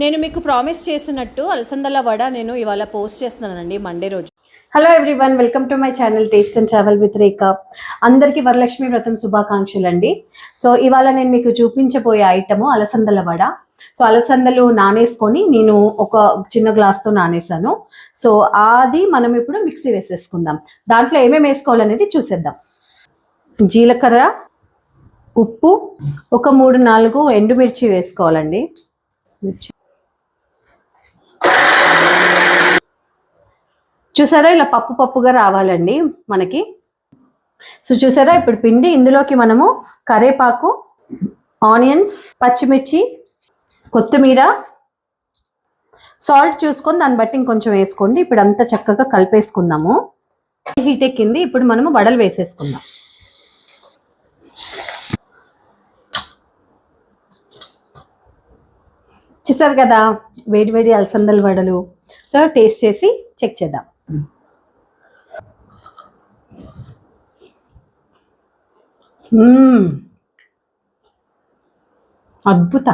నేను మీకు ప్రామిస్ చేసినట్టు అలసందల వడ నేను ఇవాళ పోస్ట్ చేస్తున్నానండి మండే రోజు. Hello everyone, welcome to my channel taste and travel with Rekha. అందరికీ వరలక్ష్మి వ్రతం శుభాకాంక్షలు అండి. సో ఇవాళ నేను మీకు చూపించబోయే ఐటము అలసందల వడ. సో అలసందలు నానేసుకొని నేను ఒక చిన్న గ్లాస్తో నానేసాను. సో అది మనం ఇప్పుడు మిక్సీ వేసేసుకుందాం. దాంట్లో ఏమేమి వేసుకోవాలనేది చూసేద్దాం. జీలకర్ర, ఉప్పు, ఒక 3-4 ఎండుమిర్చి వేసుకోవాలండి. చూసారా, ఇలా పప్పు పప్పుగా రావాలండి మనకి. సో చూసారా, ఇప్పుడు పిండి ఇందులోకి మనము కరేపాకు, ఆనియన్స్, పచ్చిమిర్చి, కొత్తిమీర, సాల్ట్ చూసుకొని దాన్ని బట్టి ఇంకొంచెం వేసుకోండి. ఇప్పుడు అంతా చక్కగా కలిపేసుకుందాము. హీట్ ఎక్కింది, ఇప్పుడు మనము వడలు వేసేసుకుందాం. చూసారు కదా, వేడి వేడి అలసందల వడలు. సో టేస్ట్ చేసి చెక్ చేద్దాం. అద్భుత.